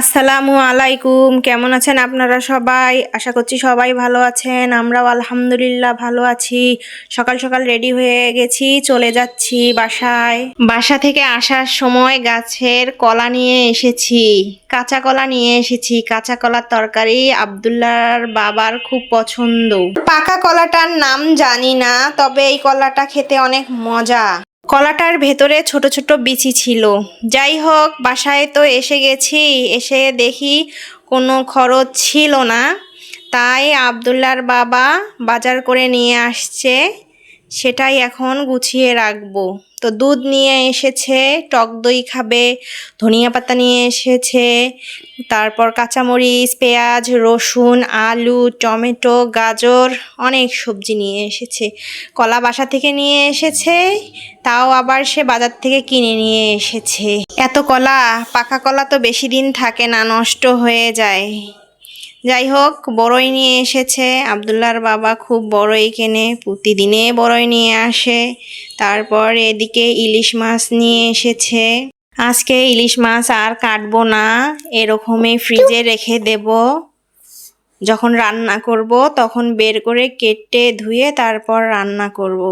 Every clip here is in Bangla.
আসসালামু আলাইকুম। কেমন আছেন আপনারা সবাই? আশা করছি সবাই ভালো আছেন। আমরাও আলহামদুলিল্লাহ ভালো আছি। সকাল সকাল রেডি হয়ে গেছি, চলে যাচ্ছি বাসায়। বাসা থেকে আসার সময় গাছের কলা নিয়ে এসেছি, কাঁচা কলা নিয়ে এসেছি। কাঁচা কলার তরকারি আব্দুল্লাহর বাবার খুব পছন্দ। পাকা কলাটার নাম জানি না, তবে এই কলাটা খেতে অনেক মজা। কলাটার ভেতরে ছোট ছোট বিচি ছিল। যাই হোক, বাসায় তো এসে গেছি, এসে দেখি কোনো খরচ ছিল না, তাই আব্দুল্লাহর বাবা বাজার করে নিয়ে আসছে, সেটাই এখন গুছিয়ে রাখবো। তো দুধ নিয়ে এসেছে, টক দই খাবে, ধনিয়া পাতা নিয়ে এসেছে, তারপর কাঁচামরিচ, পেঁয়াজ, রসুন, আলু, টমেটো, গাজর, অনেক সবজি নিয়ে এসেছে। কলা বাসা থেকে নিয়ে এসেছে, তাও আবার সে বাজার থেকে কিনে নিয়ে এসেছে। এত কলা, পাকা কলা তো বেশি দিন থাকে না, নষ্ট হয়ে যায়। যাই হোক, বড়ই নিয়ে এসেছে। আব্দুল্লাহর বাবা খুব বড়ই কেনে, প্রতিদিনে বড়ই নিয়ে আসে। তারপর এদিকে ইলিশ মাছ নিয়ে এসেছে। আজকে ইলিশ মাছ আর কাটবো না, এরকমই ফ্রিজে রেখে দেব। যখন রান্না করব তখন বের করে কেটে ধুয়ে তারপর রান্না করব।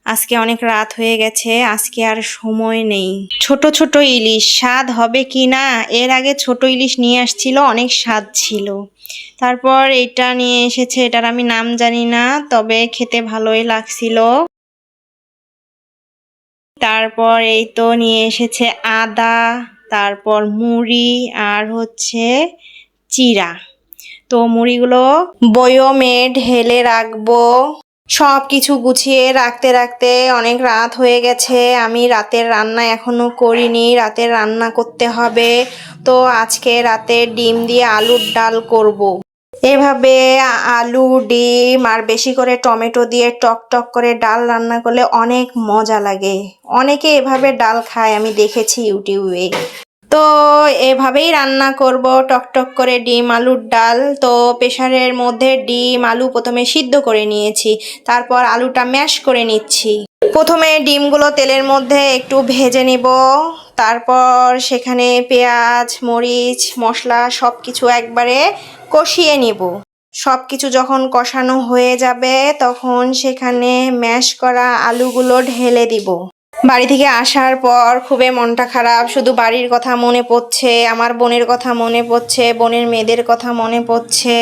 আজকে অনেক রাত হয়ে গেছে, আজকে আর সময় নেই। ছোট ছোট ইলিশ স্বাদ হবে কি না, এর আগে ছোট ইলিশ নিয়ে আসছিল, অনেক স্বাদ ছিল। তারপর এটা নিয়ে এসেছে, এটার আমি নাম জানি না, তবে খেতে ভালোই লাগছিল। তারপর এই তো নিয়ে এসেছে আদা, তারপর মুড়ি, আর হচ্ছে চিড়া। তো মুড়িগুলো বয়মে ঢেলে রাখবো। সব কিছু গুছিয়ে রাখতে রাখতে অনেক রাত হয়ে গেছে। আমি রাতের রান্না এখনো করিনি, রাতের রান্না করতে হবে। তো আজকে রাতে ডিম দিয়ে আলুর ডাল করব। এভাবে আলু, ডিম আর বেশি করে টমেটো দিয়ে টক টক করে ডাল রান্না করলে অনেক মজা লাগে। অনেকে এভাবে ডাল খায়, আমি দেখেছি ইউটিউবে। তো এভাবেই রান্না করব, টকটক করে ডিম আলুর ডাল। তো প্রেসারের মধ্যে ডিম আলু প্রথমে সিদ্ধ করে নিয়েছি, তারপর আলুটা ম্যাশ করে নিচ্ছি। প্রথমে ডিমগুলো তেলের মধ্যে একটু ভেজে নিব, তারপর সেখানে পেঁয়াজ, মরিচ, মশলা সব কিছু একবারে কষিয়ে নিব। সব কিছু যখন কষানো হয়ে যাবে তখন সেখানে ম্যাশ করা আলুগুলো ঢেলে দিব। বাড়ি থেকে আসার পর খুবই মনটা খারাপ, শুধু বাড়ির কথা মনে পড়ছে, আমার বোনের কথা মনে পড়ছে, বোনের মেয়েদের কথা মনে পড়ছে,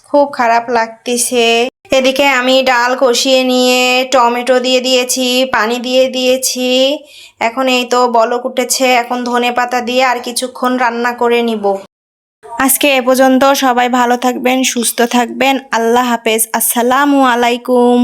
খুব খারাপ লাগতেছে। এদিকে আমি ডাল কষিয়ে নিয়ে টমেটো দিয়ে দিয়েছি, পানি দিয়ে দিয়েছি। এখন এই তো বলক উঠেছে, এখন ধনেপাতা দিয়ে আর কিছুক্ষণ রান্না করে নিব। আজকে এ পর্যন্ত। সবাই ভালো থাকবেন, সুস্থ থাকবেন। আল্লাহ হাফেজ। আসসালামু আলাইকুম।